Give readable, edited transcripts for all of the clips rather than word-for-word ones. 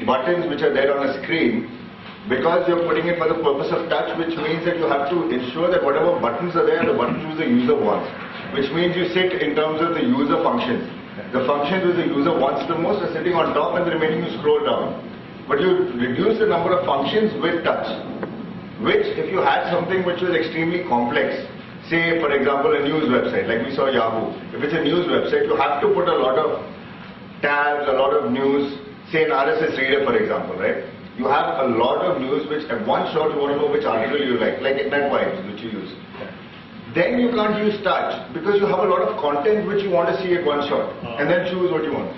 buttons which are there on a screen, because you're putting it for the purpose of touch, which means that you have to ensure that whatever buttons are there, the buttons which the user wants. Which means you sit in terms of the user functions. The functions which the user wants the most are sitting on top, and the remaining you scroll down. But you reduce the number of functions with touch. Which, if you had something which was extremely complex, say for example a news website, like we saw Yahoo. If it's a news website, you have to put a lot of tabs, a lot of news, say an RSS reader for example, right? You have a lot of news which at one shot you want to know which article you like Ignite Vibes which you use. Then you can't use touch because you have a lot of content which you want to see at one shot and then choose what you want.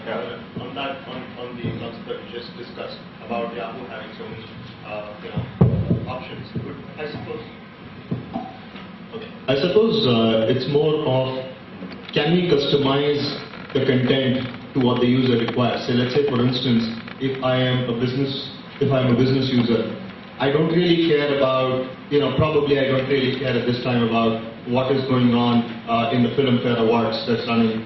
On the concept that you just discussed about Yahoo having so many options, I suppose it's more of, can we customize the content to what the user requires? So let's say for instance, if I'm a business user, I don't really care about, probably I don't really care at this time about what is going on in the Filmfare Awards that's running,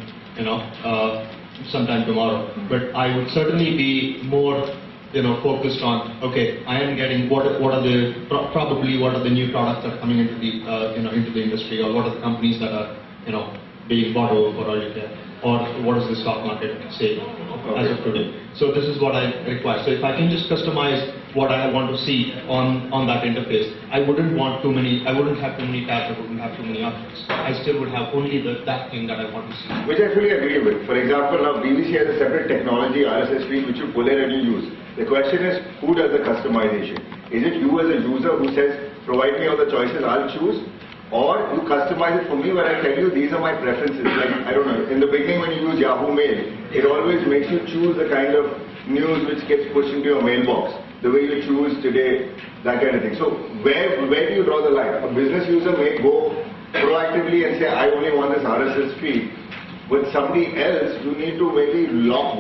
sometime tomorrow. But I would certainly be more, focused on, okay, I am getting what are the new products that are coming into the, into the industry, or what are the companies that are, being bought over for all you care, or what is the stock market say as of today. So this is what I require. So if I can just customize what I want to see on that interface, I wouldn't have too many tabs, I wouldn't have too many options. I still would have only that thing that I want to see. Which I fully agree with. For example, now BBC has a separate technology, RSS feed, which you pull in and you use. The question is, who does the customization? Is it you as a user who says, provide me all the choices, I'll choose? Or you customize it for me where I tell you these are my preferences. Like, I don't know, in the beginning when you use Yahoo Mail, it always makes you choose the kind of news which gets pushed into your mailbox. The way you choose today, that kind of thing. So where do you draw the line? A business user may go proactively and say, I only want this RSS feed. With somebody else, you need to maybe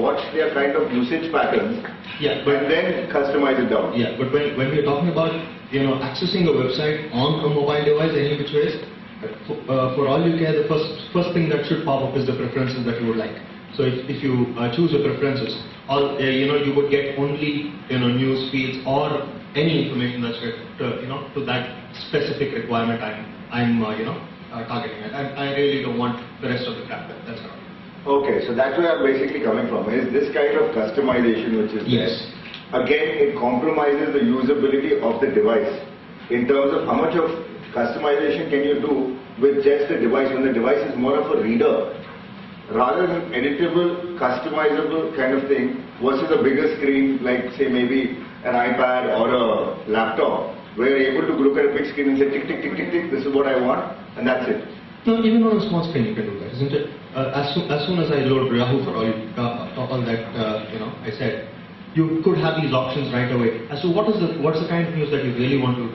watch their kind of usage patterns, and then customize it down. Yeah, but when we're talking about accessing a website on a mobile device any which ways, for all you care, the first thing that should pop up is the preferences that you would like. So if you choose the preferences, you would get only news feeds or any information that's to that specific requirement I'm targeting. I really don't want the rest of the crap. That's all. Okay, so that's where I'm basically coming from. Is this kind of customization which is there? Again, it compromises the usability of the device in terms of how much of customization can you do with just the device when the device is more of a reader rather than editable, customizable kind of thing versus a bigger screen like say maybe an iPad or a laptop where you're able to look at a big screen and say tick, tick, tick, tick, tick, this is what I want and that's it. No, even on a small screen you can do that, isn't it? As soon as I load Yahoo for all that, I said, you could have these options right away as to what's the kind of news that you really want to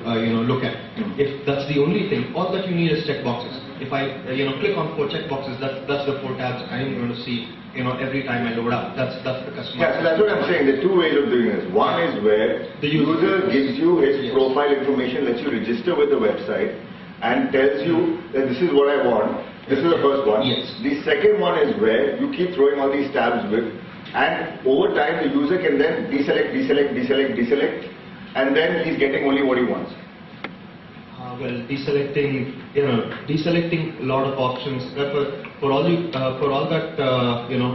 look at. If that's the only thing, all that you need is checkboxes. If I click on 4 checkboxes, that's the 4 tabs I am going to see every time I load up. That's the customer. Yeah, so that's what I'm saying. There are 2 ways of doing this. One is where the user gives you his profile information, lets you register with the website, and tells you that this is what I want. This is the first one. Yes. The second one is where you keep throwing all these tabs with, and over time the user can then deselect, and then he's getting only what he wants. Well, deselecting a lot of options for all that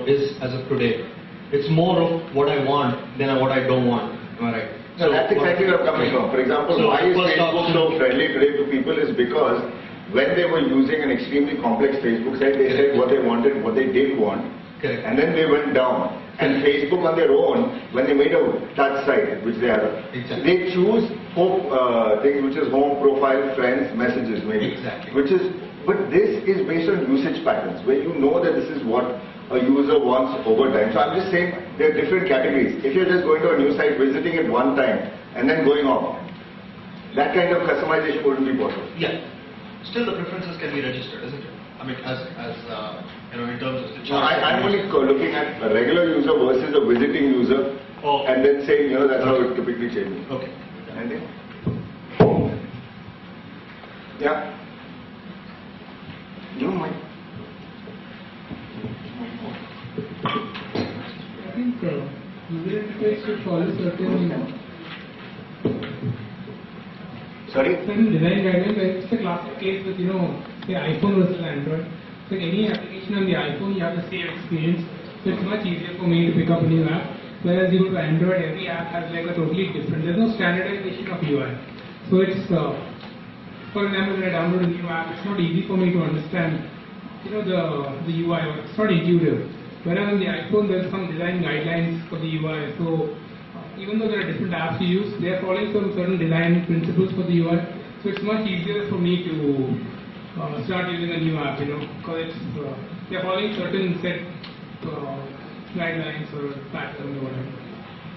is as of today. It's more of what I want than what I don't want. Am I right? So that's exactly where I'm coming from. For example, why is Facebook so friendly today to people is because when they were using an extremely complex Facebook site, they said what they wanted, what they didn't want, and then they went down. And Facebook on their own, when they made a touch site, which they have, they choose things which is home, profile, friends, messages maybe. But this is based on usage patterns, where you know that this is what a user wants over time. So I'm just saying there are different categories. If you're just going to a new site, visiting it one time, and then going off, that kind of customization wouldn't be possible. Yeah. Still the preferences can be registered, isn't it? I mean, as in terms of the choice. I'm only looking at a regular user versus a visiting user, and then saying, that's how it typically changes. Okay. Anything? Yeah. You don't mind. I think user interface should follow certain design guidelines. It's a classic case with, say iPhone versus Android. So any application on the iPhone, you have the same experience. So it's much easier for me to pick up a new app. Whereas you go to Android, every app has like a totally different. There's no standardization of UI. So it's, for example, when I download a new app, it's not easy for me to understand, the UI. It's not intuitive. Whereas on the iPhone, there's some design guidelines for the UI. So even though there are different apps you use, they are following some certain design principles for the UI. So it's much easier for me to start using a new app, because they are following certain set guidelines or patterns or whatever.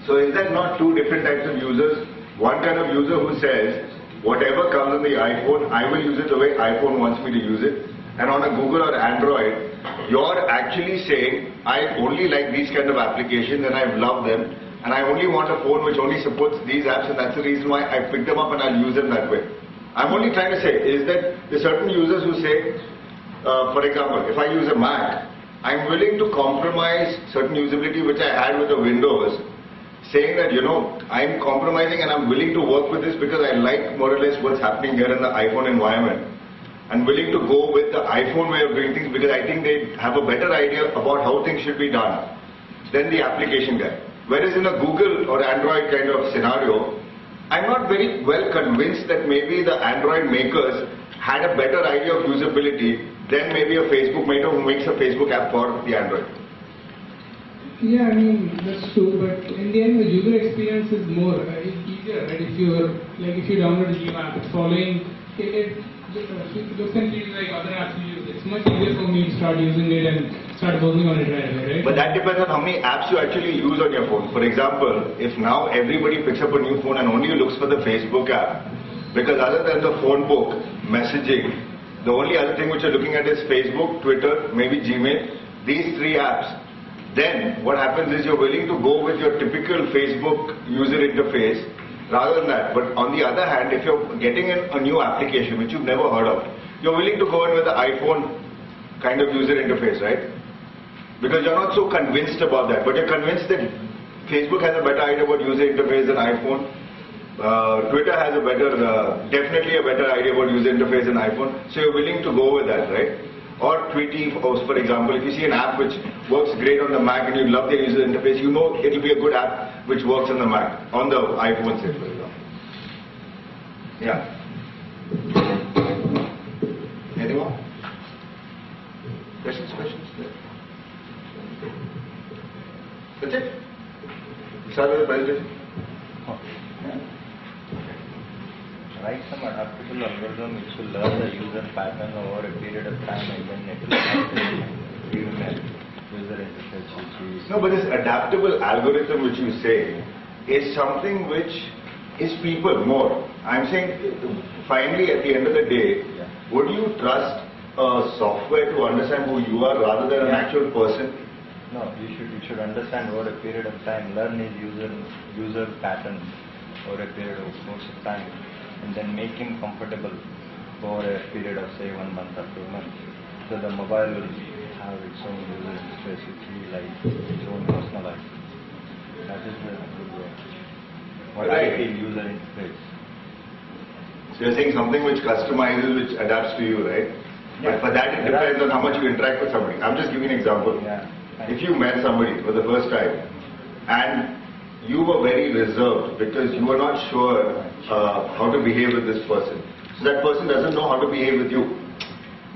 So is that not two different types of users? One kind of user who says, whatever comes on the iPhone, I will use it the way iPhone wants me to use it. And on a Google or Android, you're actually saying, I only like these kind of applications and I've loved them. And I only want a phone which only supports these apps, and that's the reason why I pick them up and I'll use them that way. I'm only trying to say is that there are certain users who say, for example, if I use a Mac, I'm willing to compromise certain usability which I had with the Windows, saying that, I'm compromising and I'm willing to work with this because I like more or less what's happening here in the iPhone environment. I'm willing to go with the iPhone way of doing things because I think they have a better idea about how things should be done than the application guy. Whereas in a Google or Android kind of scenario, I'm not very well convinced that maybe the Android makers had a better idea of usability than maybe a Facebook maker who makes a Facebook app for the Android. Yeah, that's true, but in the end the user experience is more, it's easier, right? If you download a new app, it's following, it looks and feels like other apps you use. It's much easier for me to start using it and start working on it right away, right? But that depends on how many apps you actually use on your phone. For example, if now everybody picks up a new phone and only looks for the Facebook app, because other than the phone book, messaging, the only other thing which you're looking at is Facebook, Twitter, maybe Gmail, these three apps, then what happens is you're willing to go with your typical Facebook user interface rather than that. But on the other hand, if you're getting a new application which you've never heard of, you're willing to go in with the iPhone kind of user interface, right? Because you're not so convinced about that, but you're convinced that Facebook has a better idea about user interface than iPhone. Twitter has definitely a better idea about user interface than iPhone, so you're willing to go with that, right? Or Tweety, for example, if you see an app which works great on the Mac and you love the user interface, you know it'll be a good app which works on the Mac, on the iPhone, say, for example. Yeah. Any more? Questions? That's it. We start with the presentation. Write some adaptable algorithm which will learn the user pattern over a period of time and then it will give him a user interface which is... No, but this adaptable algorithm which you say is something which is people more. I'm saying finally at the end of the day, would you trust a software to understand who you are rather than an actual person? No, you should understand over a period of time, learn his user patterns over a period of course of time, and then make him comfortable for a period of say 1 month or 2 months. So the mobile will have its own user interface which he likes, its own personalized. That is the good way. What I feel user interface. So you're saying something which customizes, which adapts to you, right? Yeah. But for that it depends on how much you interact with somebody. I'm just giving an example. Yeah. If you met somebody for the first time and you were very reserved because you were not sure how to behave with this person, so that person doesn't know how to behave with you,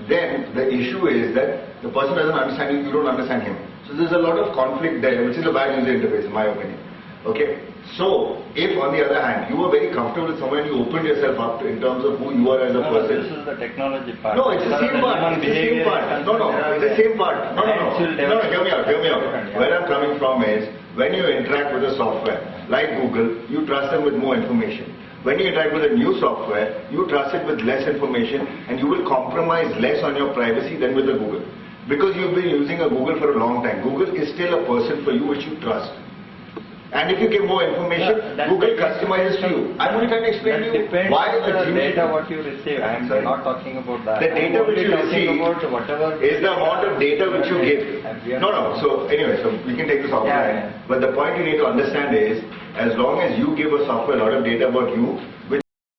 then the issue is that the person doesn't understand you, you don't understand him. So there's a lot of conflict there, which is a bad user interface in my opinion. Okay? So, if on the other hand, you were very comfortable with someone and you opened yourself up in terms of who you are as a person. This is the technology part. No, it's the same part. It's the same part. No, it's the same part. No, hear me out. Where I'm coming from is, when you interact with a software, like Google, you trust them with more information. When you interact with a new software, you trust it with less information and you will compromise less on your privacy than with a Google. Because you've been using a Google for a long time. Google is still a person for you which you trust. And if you give more information, That Google depends- customizes to you. I'm only trying to explain That to you depends why on the the data what you receive. I am Sorry? not talking about that. The I am data which only you talking receive about whatever is the amount of data which you give. We are No, not- so anyway, so we can take this offline. Yeah. But the point you need to understand is, as long as you give a software a lot of data about you, which